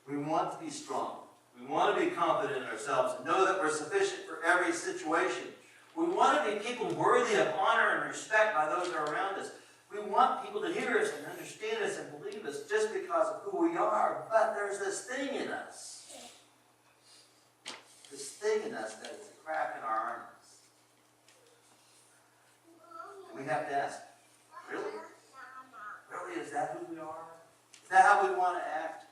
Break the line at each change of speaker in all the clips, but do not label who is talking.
We want to be strong. We want to be confident in ourselves and know that we're sufficient for every situation. We want to be people worthy of honor and respect by those that are around us. We want people to hear us and understand us and believe us just because of who we are. But there's this thing in us. This thing in us that is a crack in our armor. And we have to ask, really? Really, is that who we are? Is that how we want to act?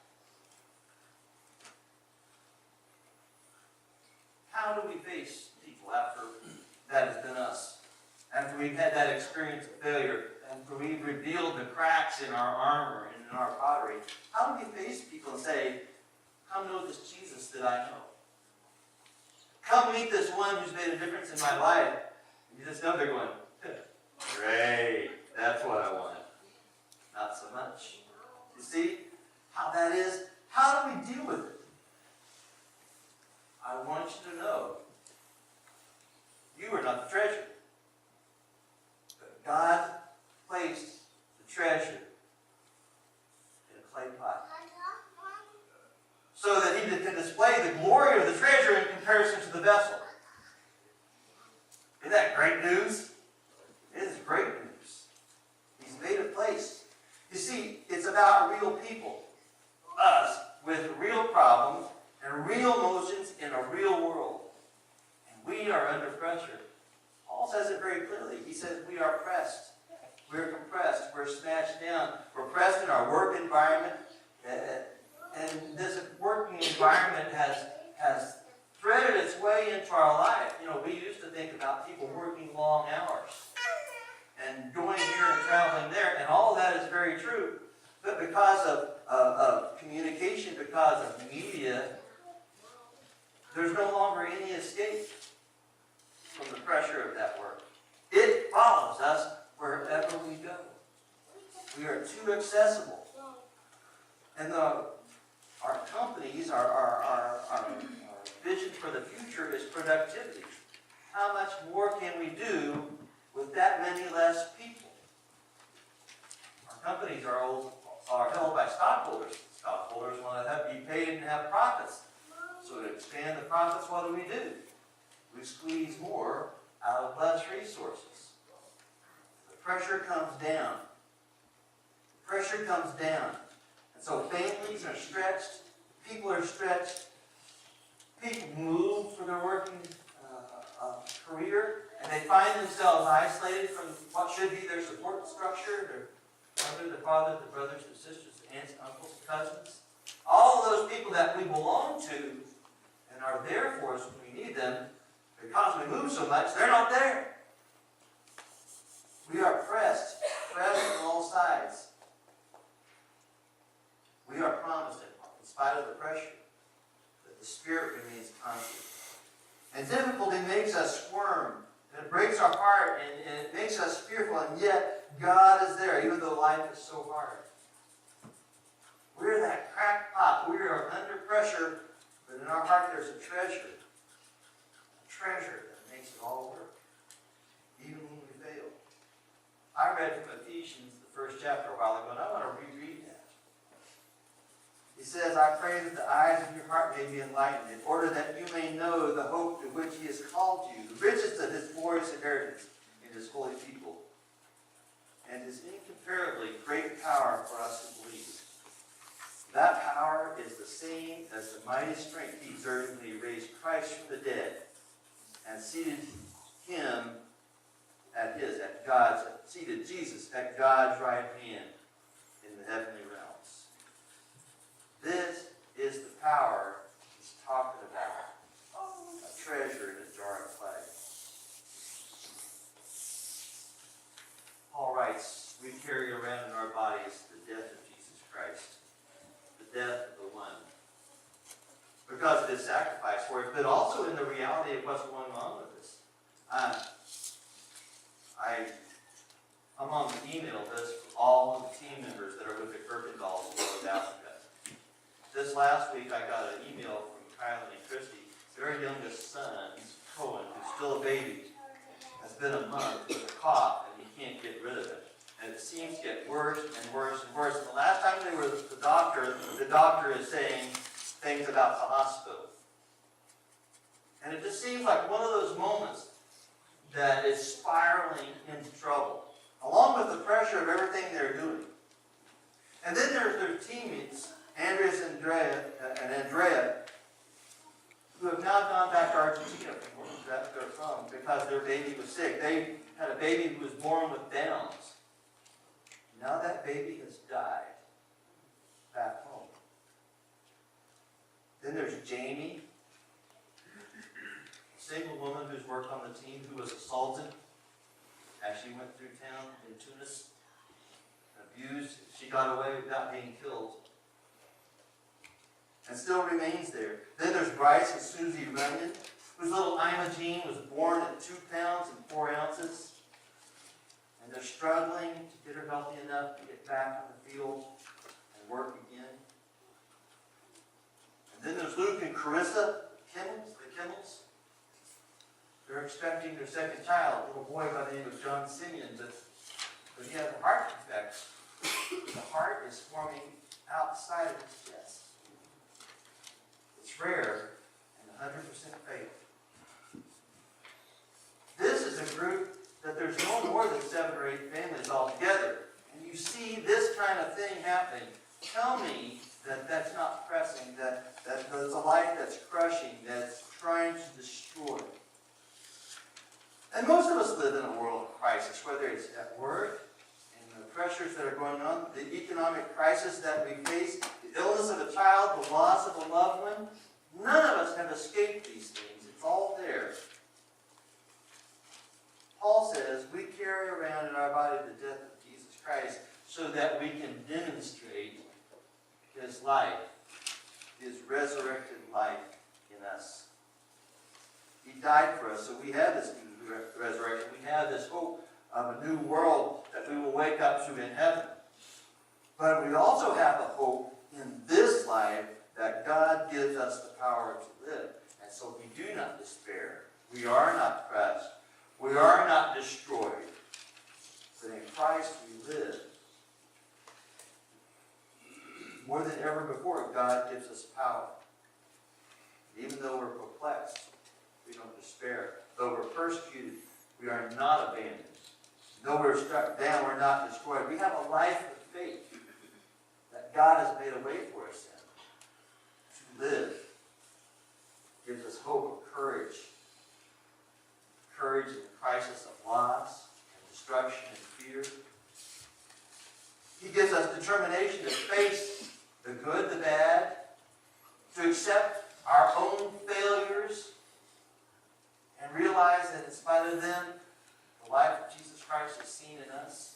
How do we face people after that has been us? After we've had that experience of failure, after we've revealed the cracks in our armor and in our pottery, how do we face people and say, come know this Jesus that I know? Come meet this one who's made a difference in my life. And you just know they're going, great, that's what I want. Not so much. You see how that is? How do we deal with it? I want you to know, you are not the treasure. But God placed the treasure in a clay pot, so that he can display the glory of the treasure in comparison to the vessel. Isn't that great news? It is great news. He's made a place. You see, it's about real people. Us, with real problems and real emotions in a real world. And we are under pressure. Paul says it very clearly. He says we are pressed. We're compressed. We're smashed down. We're pressed in our work environment. And this working environment has threaded its way into our life. You know, we used to think about people working long hours and going here and traveling there, and all of that is very true. But because of communication, because of media, there's no longer any escape from the pressure of that work. It follows us wherever we go. We are too accessible. And our companies, our vision for the future is productivity. How much more can we do with that many less people? Our companies are held by stockholders. Stockholders want to be paid and have profits. So to expand the profits, what do? We squeeze more out of less resources. The pressure comes down. The pressure comes down. And so families are stretched. People are stretched. People move for their working career, and they find themselves isolated from what should be their support structure, their mother, their father, their brothers, their sisters, their aunts, uncles, cousins. All of those people that we belong to and are there for us when we need them, because we move so much, they're not there. We are pressed on all sides. We are promised, in spite of the pressure, that the Spirit remains constant. And difficulty makes us squirm, and it breaks our heart, and it makes us fearful, and yet God is there, even though life is so hard. We're that cracked pot. We are under pressure, but in our heart there's a treasure that makes it all work, even when we fail. I read from Ephesians, the first chapter, a while ago, and I want to reread that. He says, I pray that the eyes of your heart may be enlightened, in order that you may know the hope to which he has called you, the riches of his glorious inheritance in his holy people, and his incomparably great power for us who believe. That power is the same as the mighty strength he exerted when he raised Christ from the dead and seated Jesus at God's right hand in the heavenly realms. This is the power he's talking about. A treasure in a jar of clay. Paul writes, we carry around in our bodies the death of Jesus Christ. The death of the one. Because of his sacrifice for us, but also in the reality of what's going on with us. I'm on the email list for all of the team members that are with the Kirkendalls in South Africa. This last week I got an email from Kylan and Christy. Their youngest son, Cohen, who's still a baby, has been a month with a cough and he can't get rid of it. And it seems to get worse and worse and worse. And the last time they were with the doctor is saying things about the hospital. And it just seems like one of those moments that is spiraling into trouble, along with the pressure of everything they're doing. And then there's their teammates, Andres and Andrea, who have now gone back to Argentina, from where they're from, because their baby was sick. They had a baby who was born with Downs. Now that baby has died back home. Then there's Jamie, a single woman who's worked on the team, who was assaulted as she went through town in Tunis, abused. She got away without being killed, and still remains there. Then there's Bryce and Susie Runyon, whose little Imogene was born at 2 pounds and 4 ounces. And they're struggling to get her healthy enough to get back on the field and work again. And then there's Luke and Carissa Kimmels, the Kimmels. They're expecting their second child, a little boy by the name of John Simeon, but he has a heart defect. The heart is forming outside of his chest. It's rare and 100% fatal. This is a group that there's no more than 7 or 8 families altogether. And you see this kind of thing happening. Tell me that that's not pressing, that there's a life that's crushing, that's trying to destroy. And most of us live in a world of crisis, whether it's at work, and the pressures that are going on, the economic crisis that we face, the illness of a child, the loss of a loved one. None of us have escaped these things. It's all there. Paul says we carry around in our body the death of Jesus Christ so that we can demonstrate his life, his resurrected life in us. He died for us, so we have this new resurrection. We have this hope of a new world that we will wake up to in heaven. But we also have a hope in this life that God gives us the power to live. And so we do not despair. We are not crushed. We are not destroyed. But in Christ we live. More than ever before, God gives us power. Even though we're perplexed, we don't despair. Though we're persecuted, we are not abandoned. Though we're struck down, we're not destroyed. We have a life of faith that God has made a way for us in. To live gives us hope of courage. Courage in the crisis of loss and destruction and fear. He gives us determination to face the good, the bad, to accept our own failures, and realize that in spite of them, the life of Jesus Christ is seen in us.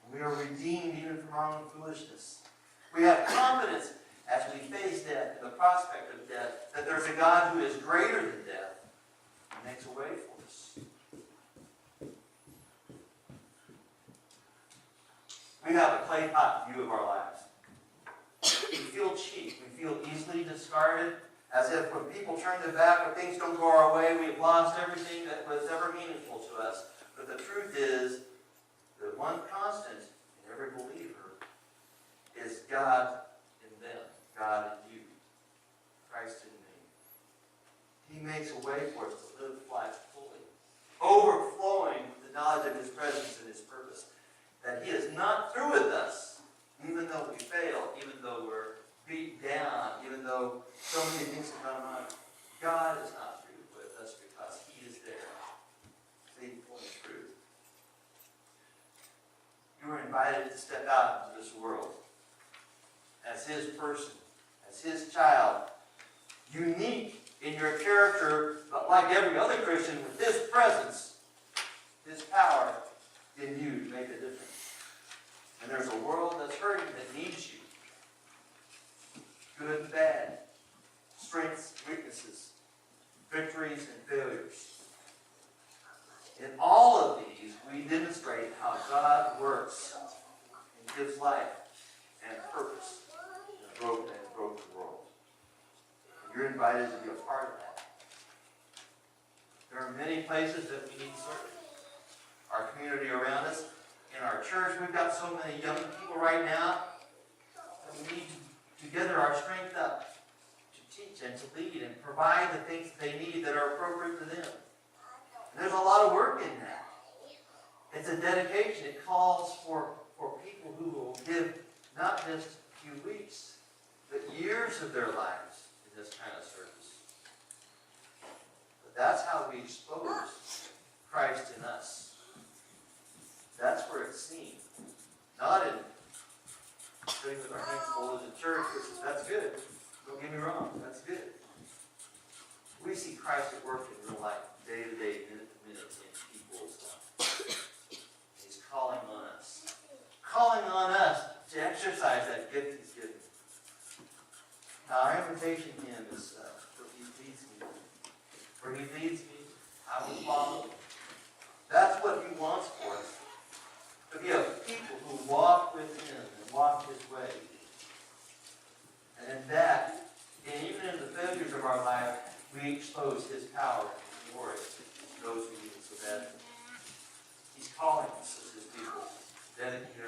And we are redeemed even from our own foolishness. We have confidence as we face death, and the prospect of death, that there's a God who is greater than death and makes a way for us. We have a clay pot view of our lives. We feel cheap. We feel easily discarded, as if when people turn their back or things don't go our way, we've lost everything that was ever meaningful to us. But the truth is, the one constant in every believer is God in them, God in you, Christ in me. He makes a way for us to live life fully, overflowing with the knowledge of his presence and his purpose. That he is not through with us, even though we fail, even though we're beat down, even though so many things have gone on. God is not through with us because he is there, faithful and true. You are invited to step out into this world as his person, as his child, unique in your character, but like every other Christian, with his presence, his power in you to make a difference. And there's a world that's hurting that needs you. Good and bad. Strengths, weaknesses, victories and failures. In all of these, we demonstrate how God works and gives life and purpose in a broken world. And you're invited to be a part of that. There are many places that we need service. Our community around us, in our church, we've got so many young people right now that we need together our strength up to teach and to lead and provide the things that they need that are appropriate for them. And there's a lot of work in that. It's a dedication. It calls for people who will give not just a few weeks, but years of their lives in this kind of service. But that's how we expose Christ in us. That's where it's seen. Not in sitting with our hands full as a church, which is, that's good. Don't get me wrong, that's good. We see Christ at work in real life, day to day, minute to minute, in people's lives. He's calling on us to exercise that gift He's given. Now, our invitation to Him is where He leads me. Where He leads me, I will follow. That's what He wants for us. To be a people who walk with Him and walk His way. And in that, and even in the failures of our life, we expose His power and glory to those who need it so badly. He's calling us as His people, dedicated